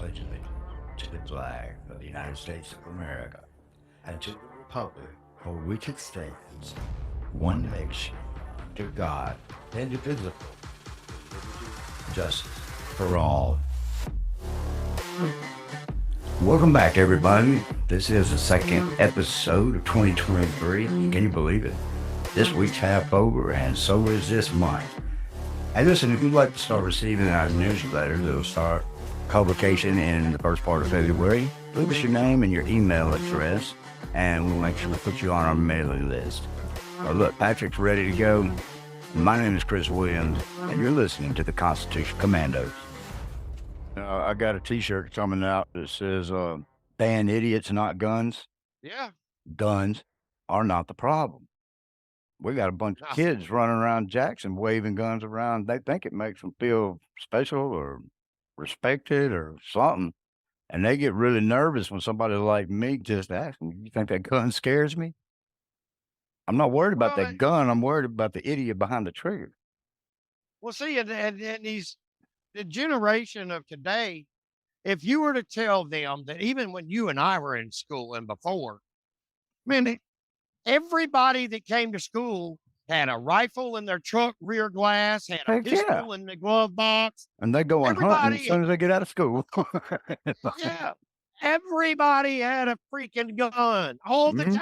pledge allegiance to the flag of the United States of America and to the republic for which it stands, one nation, under God, indivisible, justice for all. Welcome back, everybody. This is the second episode of 2023. Can you believe it? This week's half over, and so is this month. And listen, if you'd like to start receiving our newsletter that'll start publication in the first part of February, leave us your name and your email address, and we'll make sure we put you on our mailing list. Look, Patrick's ready to go. My name is Chris Williams, and you're listening to the Constitution Commandos. I got a T-shirt coming out that says, ban idiots, not guns. Yeah. Guns are not the problem. We got a bunch of kids running around Jackson waving guns around. They think it makes them feel special or respected or something. And they get really nervous when somebody like me just asks them, you think that gun scares me? I'm not worried about that gun. I'm worried about the idiot behind the trigger. Well, see, and the generation of today, if you were to tell them that even when you and I were in school and before, man, everybody that came to school had a rifle in their truck rear glass, had a pistol in the glove box. And they go on hunting as soon as they get out of school. Yeah. Everybody had a freaking gun all the time.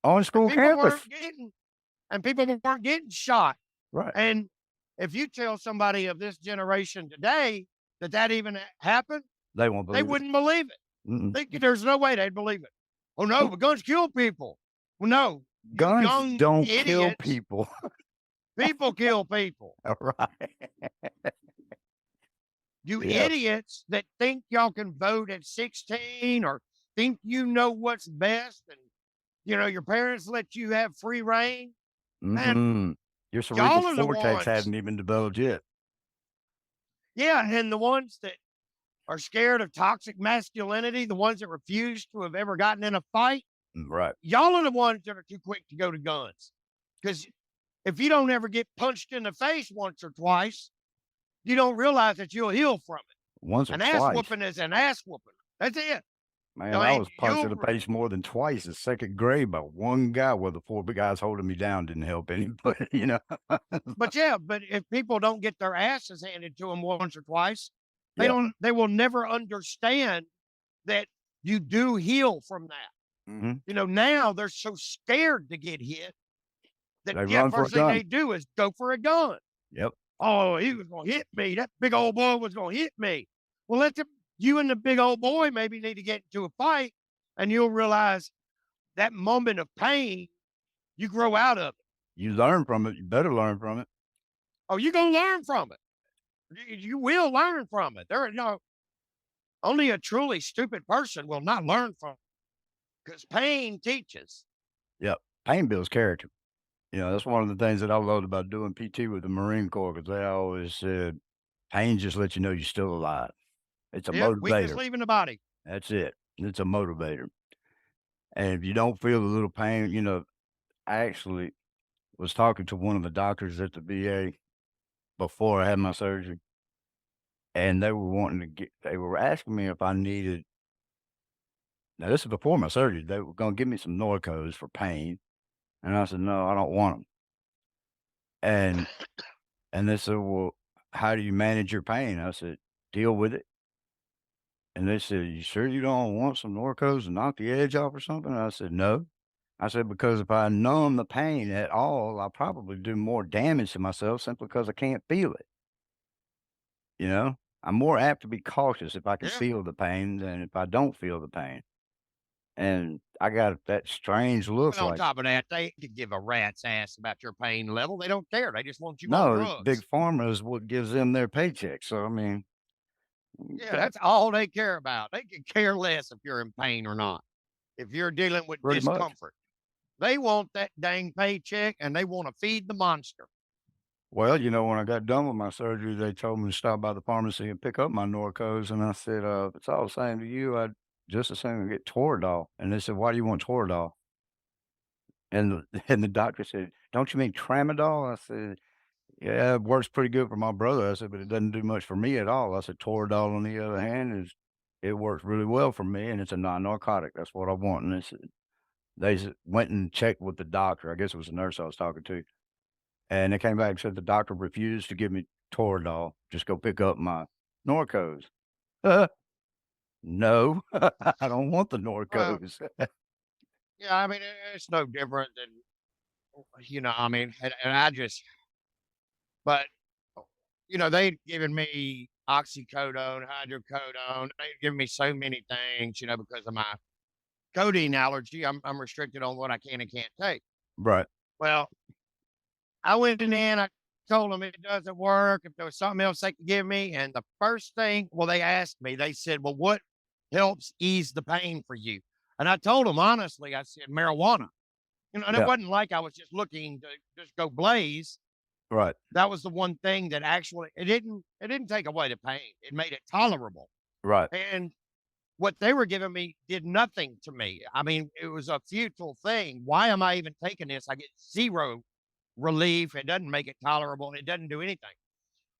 On school campus. People weren't getting shot. Right. And if you tell somebody of this generation today that even happened, they won't believe they wouldn't believe it. There's no way they'd believe it. Oh no, but guns kill people. Well, no, guns don't kill people. People kill people. All right. You idiots that think y'all can vote at 16 or think you know what's best and, your parents let you have free reign. Man, your cerebral cortex hasn't even developed yet. Yeah, and the ones that are scared of toxic masculinity, the ones that refuse to have ever gotten in a fight, right? Y'all are the ones that are too quick to go to guns. Because if you don't ever get punched in the face once or twice, you don't realize that you'll heal from it. An ass whooping is an ass whooping. That's it. Man, I was punched in the face more than twice in second grade by one guy. Well, the four big guys holding me down didn't help any, but But if people don't get their asses handed to them once or twice, they will never understand that you do heal from that. Now they're so scared to get hit that the first thing they do is go for a gun. Yep. Oh, he was going to hit me. That big old boy was going to hit me. Well, you and the big old boy maybe need to get into a fight, and you'll realize that moment of pain, you grow out of it. You learn from it. You better learn from it. Oh, you're going to learn from it. You will learn from it. Only a truly stupid person will not learn from it. Because pain teaches. Yep. Pain builds character. That's one of the things that I loved about doing PT with the Marine Corps, because they always said, pain just lets you know you're still alive. It's a motivator. Weakness leaving the body. That's it. It's a motivator. And if you don't feel a little pain, I actually was talking to one of the doctors at the VA before I had my surgery. And they were asking me if I needed, now this is before my surgery, they were going to give me some Norcos for pain. And I said, no, I don't want them. And they said, well, how do you manage your pain? I said, deal with it. And they said, you sure you don't want some Norcos to knock the edge off or something? I said, no. I said, because if I numb the pain at all, I'll probably do more damage to myself simply because I can't feel it. I'm more apt to be cautious if I can feel the pain than if I don't feel the pain. And I got that strange look. On top of that, they could give a rat's ass about your pain level. They don't care. They just want you on drugs. Big Pharma is what gives them their paycheck. So, I mean. Yeah, that's all they care about. They could care less if you're in pain or not. If you're dealing with discomfort. They want that dang paycheck, and they want to feed the monster. Well, when I got done with my surgery, they told me to stop by the pharmacy and pick up my Norcos. And I said, if it's all the same to you, I'd just as soon get Toradol. And they said, why do you want Toradol? And the doctor said, don't you mean Tramadol? I said, yeah, it works pretty good for my brother. I said, but it doesn't do much for me at all. I said, Toradol, on the other hand, is it works really well for me, and it's a non-narcotic. That's what I want, and went and checked with the doctor. I guess it was the nurse I was talking to, and they came back and said the doctor refused to give me Toradol. Just go pick up my Norcos. No, I don't want the Well, Norcos. yeah, I mean, it's no different than, I mean, and I just, but, they'd given me oxycodone, hydrocodone. They'd given me so many things, because of my codeine allergy. I'm restricted on what I can and can't take. Right. Well, I went in there and I told them it doesn't work. If there was something else they could give me, and the first thing, well, they asked me, they said, "Well, what helps ease the pain for you?" And I told them honestly, I said, "Marijuana." And it Yeah. wasn't like I was just looking to just go blaze. Right. That was the one thing that actually it didn't take away the pain. It made it tolerable. Right. And what they were giving me did nothing to me. I mean, it was a futile thing. Why am I even taking this? I get zero relief. It doesn't make it tolerable. It doesn't do anything.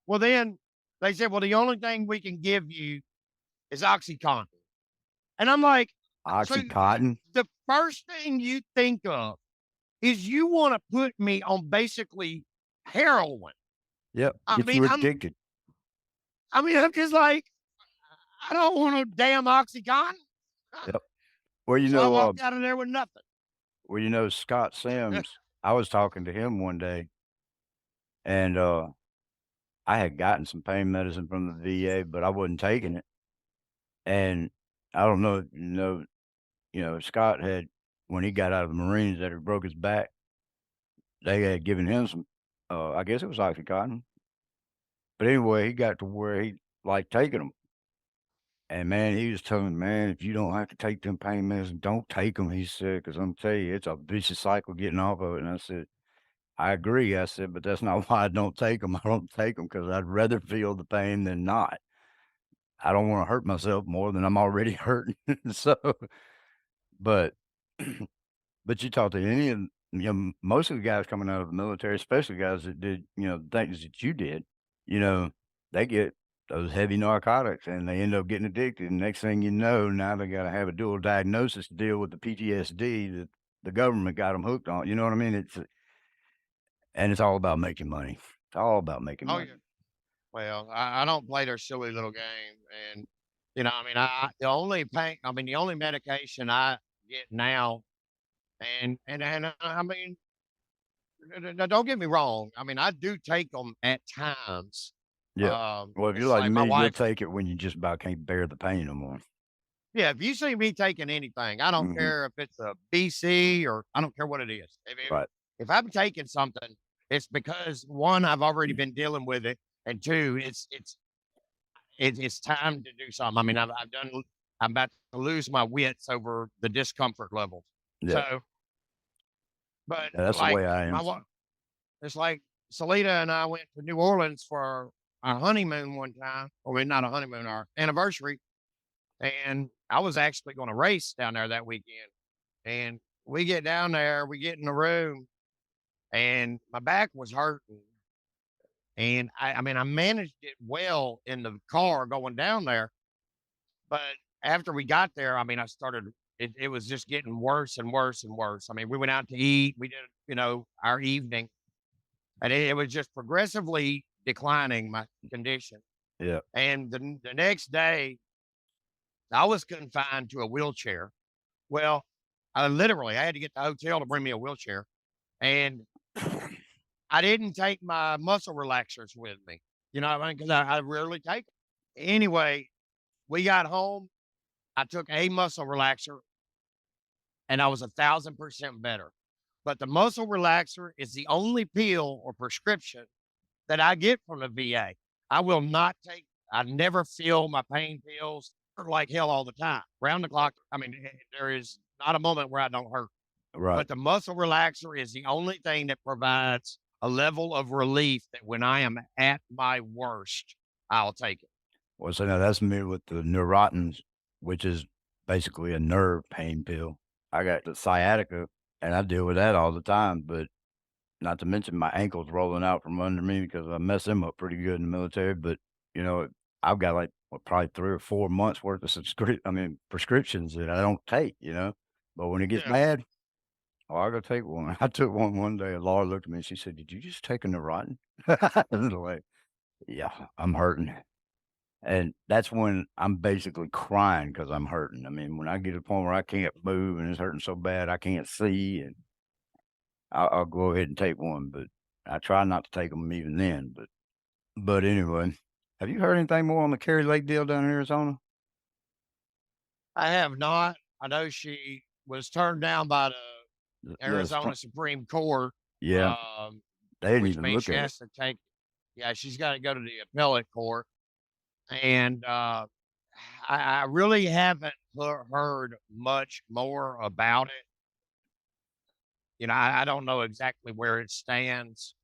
Well, then they said, "Well, the only thing we can give you is OxyContin." And I'm like, so Oxycontin. the first thing you think of is you want to put me on basically heroin. Yep. I Get mean, you I'm, addicted. I mean, I'm just like, I don't want no damn OxyContin. Yep. Well, So I walked out of there with nothing. Scott Sims, I was talking to him one day, and, I had gotten some pain medicine from the VA, but I wasn't taking it, and I don't know if Scott had when he got out of the Marines that he broke his back, they had given him some, I guess it was OxyContin, but anyway, he got to where he liked taking them, and man, he was telling me, "Man, if you don't have to take them pain medicine, don't take them." He said, "'Cause I'm telling you, it's a vicious cycle getting off of it," and I said, "I agree," I said, "but that's not why I don't take them. I don't take them because 'cause I'd rather feel the pain than not. I don't wanna hurt myself more than I'm already hurting." So, but but you talk to any of most of the guys coming out of the military, especially guys that did, the things that you did, you know, they get those heavy narcotics and they end up getting addicted, and next thing you know, now they gotta have a dual diagnosis to deal with the PTSD that the government got them hooked on, you know what I mean? It's all about making money. It's all about making Oh yeah. money. Well, I don't play their silly little game, and I mean, the only pain, I mean, the only medication I get now, and I mean, don't get me wrong. I mean, I do take them at times. Yeah. Well, if you're It's like like my me, you'll wife. take it when you just about can't bear the pain no more. Yeah, if you see me taking anything, I don't Mhm. care if it's a BC or I don't care what it is. Right. If I'm taking something, it's because one, I've already been dealing with it, and two, it's time to do something. I mean, I'm about to lose my wits over the discomfort level. Yeah. So, but Yeah, that's the like way I am. my wife, it's like Salita and I went to New Orleans for our honeymoon one time. I mean, not a honeymoon, our anniversary. And I was actually going to race down there that weekend. And we get down there, we get in the room, and my back was hurting. And I mean, I managed it well in the car going down there. But after we got there, I mean, it was just getting worse and worse and worse. I mean, we went out to eat, we did, our evening, and it was just progressively declining my condition. Yeah. And the next day, I was confined to a wheelchair. Well, I had to get the hotel to bring me a wheelchair, and I didn't take my muscle relaxers with me. You know what I mean? Because I rarely take 'em. Anyway, we got home. I took a muscle relaxer, and I was 1,000% better. But the muscle relaxer is the only pill or prescription that I get from the VA. I will not take. I never feel my pain pills hurt like hell all the time, round the clock. I mean, there is not a moment where I don't hurt. Right. But the muscle relaxer is the only thing that provides a level of relief that when I am at my worst, I'll take it. Well, so now that's me with the Neurotins, which is basically a nerve pain pill. I got the sciatica, and I deal with that all the time, but not to mention my ankles rolling out from under me because I messed them up pretty good in the military, but, you know, I've got, like, what, probably 3 or 4 months worth of prescriptions that I don't take, you know? But when it gets Yeah. bad, oh, I gotta take one. I took one day, and Laura looked at me and she said, "Did you just take a Neurontin?" I was like, "Yeah, I'm hurting." And that's when I'm basically crying because 'cause I'm hurting. I mean, when I get to the point where I can't move and it's hurting so bad I can't see, and I'll go ahead and take one, but I try not to take them even then, but anyway, have you heard anything more on the Kari Lake deal down in Arizona? I have not. I know she was turned down by the The Supr Arizona Supreme Court, Yeah, um, they didn't which even means look she at it. has to take yeah, she's gotta go to the appellate court, and, I really haven't heard much more about it. You know, I don't know exactly where it stands.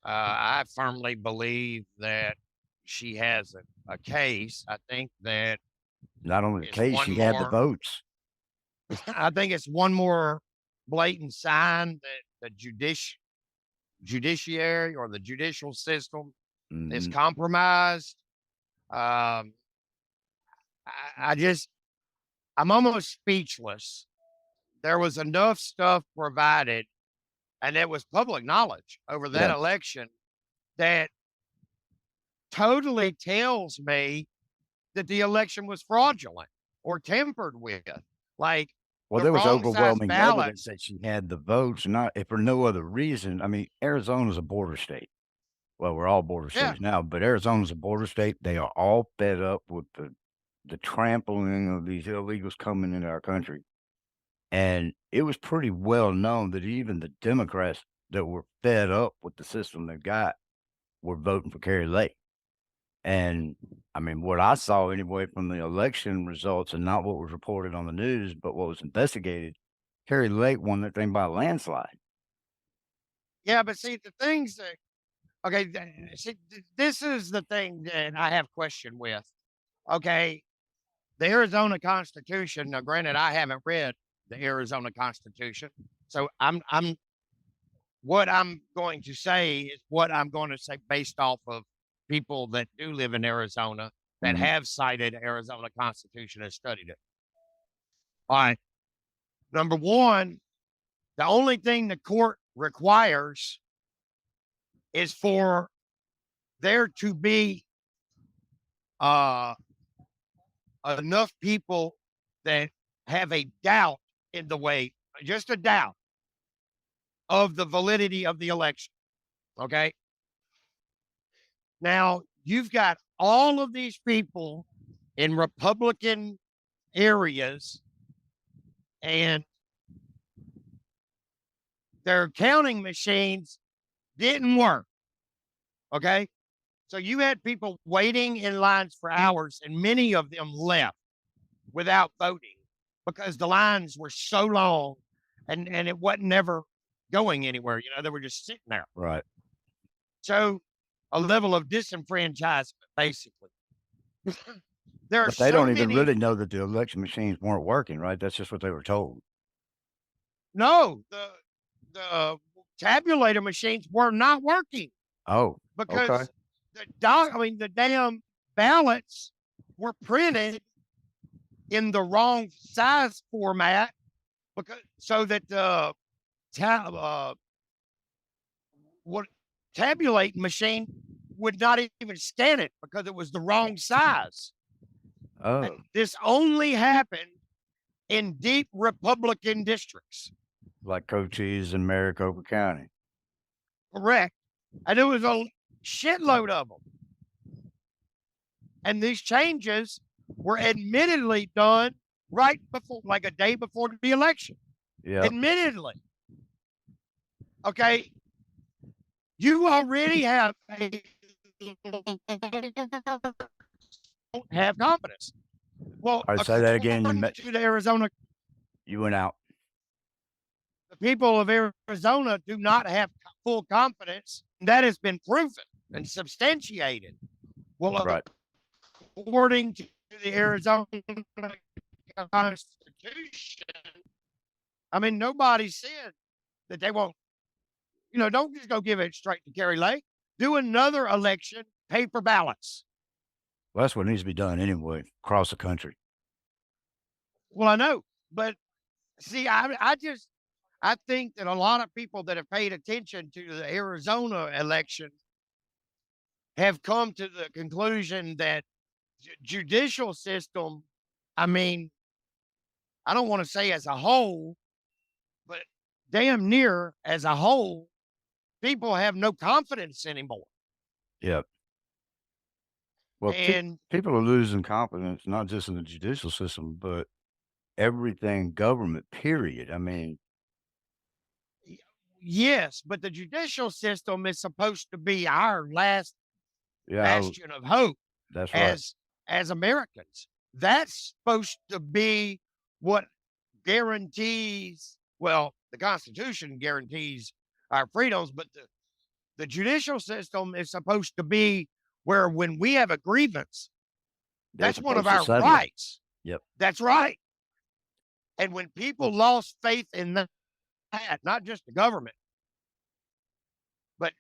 I firmly believe that she has a case. I think that Not only the it's case, one she had the more votes. I think it's one more blatant sign that the judiciary or the judicial system is Mhm. compromised. Um, I just, I'm almost speechless. There was enough stuff provided, and it was public knowledge over that Yeah. election that totally tells me that the election was fraudulent or tampered with. Like Well, the there was wrong size overwhelming evidence ballots. that she had the votes, not if for no other reason. I mean, Arizona's a border state. Well, we're all border Yeah. states now, but Arizona's a border state. They are all fed up with the trampling of these illegals coming into our country. And it was pretty well known that even the Democrats that were fed up with the system they got were voting for Kari Lake. And I mean, what I saw anyway from the election results and not what was reported on the news, but what was investigated, Kari Lake won that thing by a landslide. Yeah. But see, the things that, okay, see, this is the thing that I have question with. Okay. The Arizona Constitution, now granted, I haven't read the Arizona Constitution. So what I'm going to say is what I'm going to say based off of people that do live in Arizona that Mhm. have cited Arizona Constitution and studied it. All right. Number one, the only thing the court requires is for there to be uh, enough people that have a doubt in the way, just a doubt of the validity of the election. Okay. Now, you've got all of these people in Republican areas, and their counting machines didn't work. Okay. So you had people waiting in lines for hours, and many of them left without voting because the lines were so long and it wasn't never going anywhere. You know, they were just sitting there. Right. So a level of disenfranchisement, basically. There are But they so don't even many. really know that the election machines weren't working, right? That's just what they were told. No, the tabulator machines were not working Oh, okay. because the damn ballots were printed in the wrong size format because so that the ta- what tabulating machine would not even scan it because it was the wrong size. And Oh, this only happened in deep Republican districts. like Cochise and Maricopa County. Correct. And there was a shitload of them. And these changes were admittedly done right before, like a day before the election. Yep. Admittedly. Okay. You already have confidence. Well, Alright, say that again. according to the Arizona, You went out. the people of Arizona do not have full confidence. That has been proven and substantiated. Well, Right. according to the Arizona Constitution, I mean, nobody said that they won't, don't just go give it straight to Kari Lake. Do another election, paper ballots. Well, that's what needs to be done anyway, across the country. Well, I know, but see, I think that a lot of people that have paid attention to the Arizona election have come to the conclusion that judicial system, I mean, I don't want to say as a whole, but damn near as a whole, people have no confidence anymore. Yeah. Well, And people are losing confidence, not just in the judicial system, but everything government, period. I mean, y- yes, but the judicial system is supposed to be our last yeah, bastion of hope that's right. as Americans. That's supposed to be what guarantees, well, the Constitution guarantees our freedoms, but the judicial system is supposed to be where when we have a grievance, They're that's one of supposed to our settle it. rights. Yep. That's right. And when people lost faith in that, not just the government, but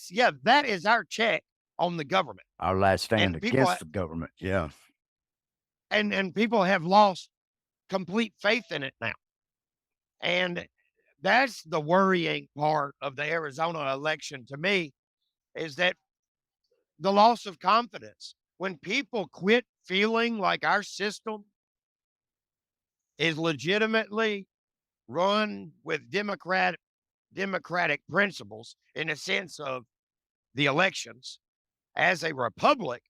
yeah, that is our check on the government. Our last stand And people against the government. Yeah. and people have lost complete faith in it now. And that's the worrying part of the Arizona election to me is that the loss of confidence. When people quit feeling like our system is legitimately run with democratic principles in a sense of the elections as a republic,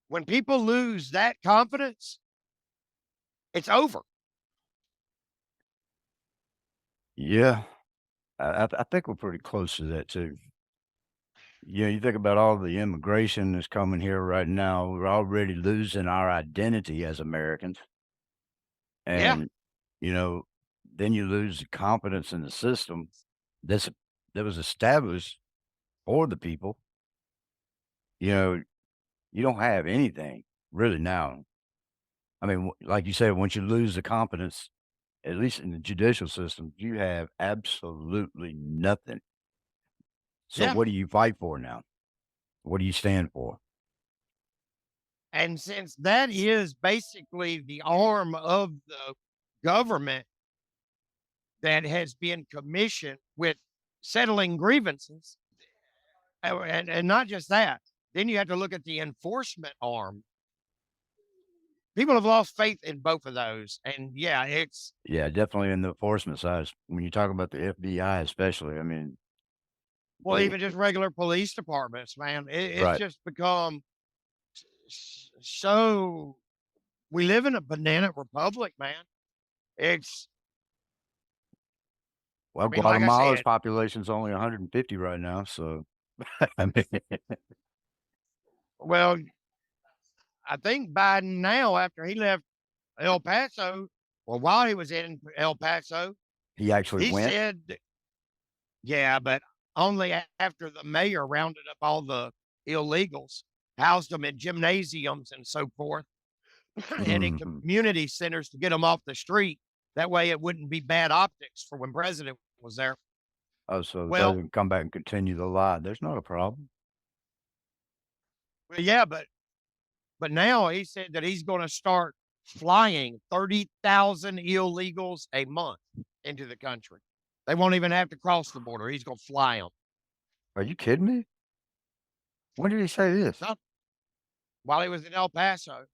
when people lose that confidence, it's over. Yeah. I think we're pretty close to that too. Yeah, you think about all the immigration that's coming here right now. We're already losing our identity as Americans. Yeah. And, you know, then you lose the confidence in the system that's that was established for the people. You know, you don't have anything really now. I mean, like you said, once you lose the confidence, at least in the judicial system, you have absolutely nothing. So Yeah. what do you fight for now? What do you stand for? And since that is basically the arm of the government that has been commissioned with settling grievances, and not just that, then you have to look at the enforcement arm. People have lost faith in both of those. And yeah, it's Yeah, definitely in the enforcement side. When you talk about the FBI, especially, I mean, well, they even just regular police departments, man. It's right. just become so we live in a banana republic, man. It's, Well, I mean, like I Guatemala's said, population's only 150 right now, so I mean, well, I think Biden now, after he left El Paso, or while he was in El Paso, he actually he went. said, yeah, but only after the mayor rounded up all the illegals, housed them in gymnasiums and so forth, and in Mhm. community centers to get them off the street. That way it wouldn't be bad optics for when president was there. Oh, so the Well, president come back and continue the lie. There's not a problem. yeah, but now he said that he's going to start flying 30,000 illegals a month into the country. They won't even have to cross the border. He's going to fly them. Are you kidding me? When did he say this? So, while he was in El Paso,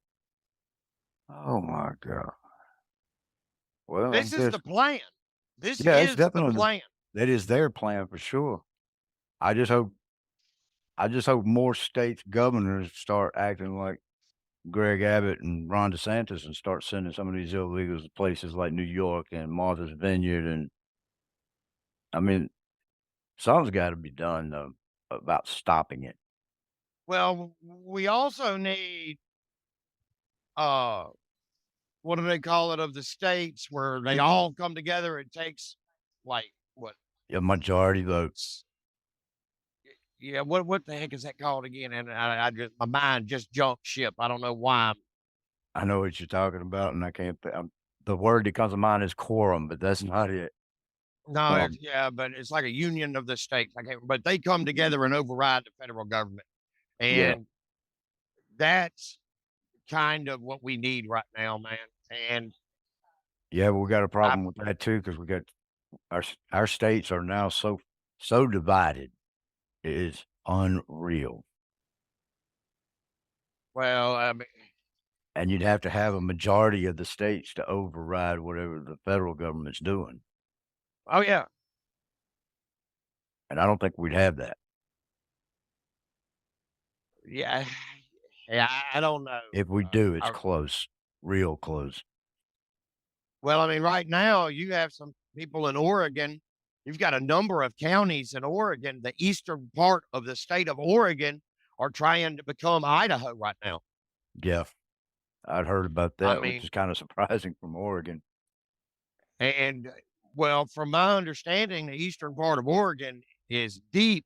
Oh my god. Well, I this is guess the plan. This yeah, it's is the definitely plan. that is their plan for sure. I just hope I just hope more states governors start acting like Greg Abbott and Ron DeSantis and start sending some of these illegals to places like New York and Martha's Vineyard and I mean, something's gotta be done though about stopping it. Well, we also need uh what do they call it of the states where they all come together. It takes like what A majority vote. yeah, what the heck is that called again? And I just my mind just jumped ship. I don't know why. I know what you're talking about, and I can't the word that comes to mind is quorum, but that's not it. No, it's Um, yeah, but it's like a union of the states. I can't, but they come together and override the federal government, yeah. and that's. kind of what we need right now, man. And Yeah, we got a I problem with that too because we got our states are now so divided. It is unreal, well, I mean, and you'd have to have a majority of the states to override whatever the federal government's doing, oh yeah, and I don't think we'd have that. yeah, yeah. I don't know. If we do, it's I, close, real close. well, I mean, right now you have some people in Oregon. You've got a number of counties in Oregon. The eastern part of the state of Oregon are trying to become Idaho right now. Yeah, I'd heard about I that, which mean, is kinda surprising from Oregon. and well, from my understanding, the eastern part of Oregon is deep,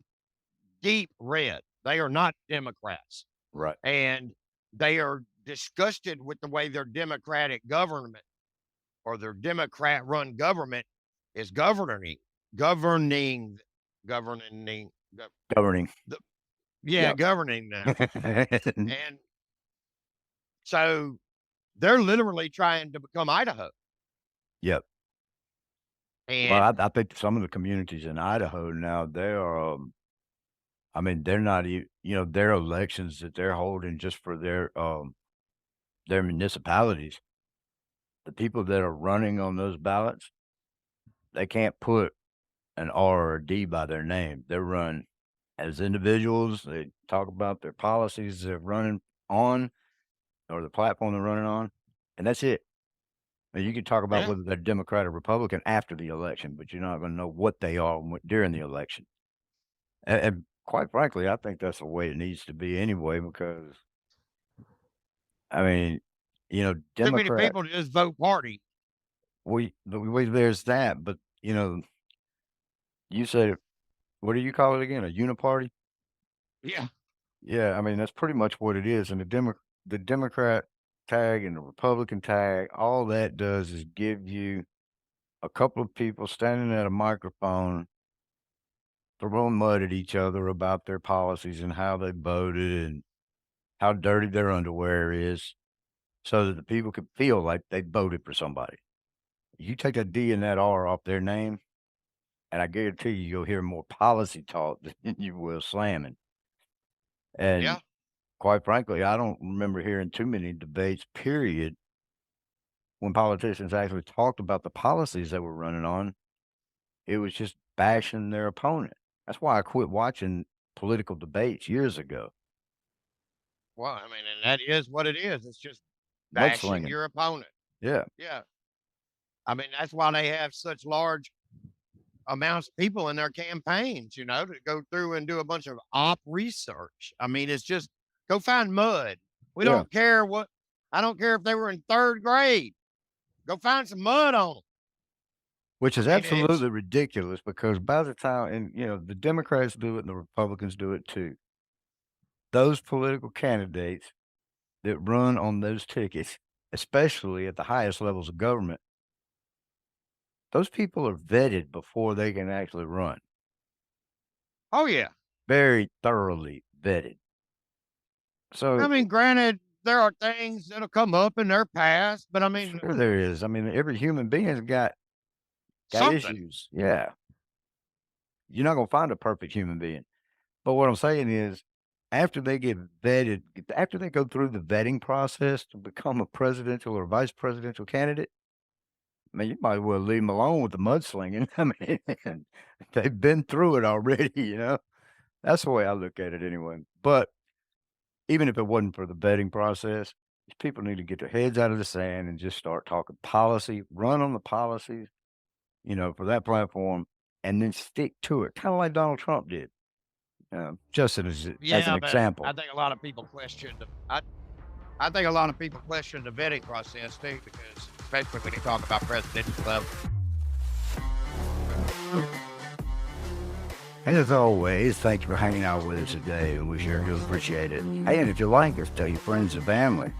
deep red. They are not Democrats, Right. and they are disgusted with the way their Democratic government or their Democrat run government is governing, governing, Governing. the, yeah, Yep. governing them. And so they're literally trying to become Idaho. Yep. Well, And I think some of the communities in Idaho now, they are, I mean, they're not their elections that they're holding just for their municipalities, the people that are running on those ballots, they can't put an R or a D by their name. They're run as individuals. They talk about their policies they're running on or the platform they're running on, and that's it. Now, you can talk about yeah, whether they're Democrat or Republican after the election, but you're not going to know what they are during the election. And quite frankly, I think that's the way it needs to be anyway, because I mean, too many Democrat, people just vote party. there's that, but you said, what do you call it again? A uniparty? Yeah. Yeah, I mean, that's pretty much what it is, and the Democrat tag and the Republican tag, all that does is give you a couple of people standing at a microphone throwing mud at each other about their policies and how they voted and how dirty their underwear is so that the people can feel like they voted for somebody. You take a D and that R off their name, and I guarantee you'll hear more policy talk than you will slamming. And Yeah. quite frankly, I don't remember hearing too many debates, period, when politicians actually talked about the policies they were running on. It was just bashing their opponent. That's why I quit watching political debates years ago. Well, I mean, and that is what it is. It's just bashing Mudslinging. your opponent. Yeah. Yeah. I mean, that's why they have such large amounts of people in their campaigns, to go through and do a bunch of op research. I mean, it's just go find mud. We Yeah. don't care what, I don't care if they were in third grade. Go find some mud on them. Which is I mean, it's, absolutely ridiculous because by the time the Democrats do it and the Republicans do it too. Those political candidates that run on those tickets, especially at the highest levels of government, those people are vetted before they can actually run. oh, yeah. Very thoroughly vetted. I So, mean, granted, there are things that'll come up in their past, but I mean, sure there is. I mean, every human being's got something. issues. Yeah. You're not gonna find a perfect human being. But what I'm saying is, after they get vetted, after they go through the vetting process to become a presidential or vice presidential candidate, I mean, you might as well leave them alone with the mudslinging. I mean, they've been through it already, you know? That's the way I look at it anyway. But even if it wasn't for the vetting process, these people need to get their heads out of the sand and just start talking policy, run on the policies, for that platform, and then stick to it, kind of like Donald Trump did. Just as an Yeah, but I example. think a lot of people question I think a lot of people question the vetting process too, because especially when you talk about presidential level. And as always, thank you for hanging out with us today, and we sure do appreciate it. Hey, and if you like us, tell your friends and family.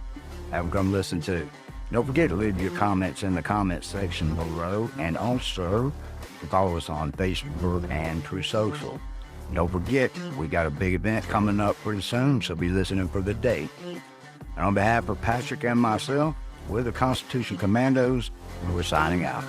Have them come listen too. Don't forget to leave your comments in the comment section below, and also follow us on Facebook and True Social. Don't forget, we got a big event coming up pretty soon, so be listening for the date. And on behalf of Patrick and myself, we're the Constitution Commandos, and we're signing out.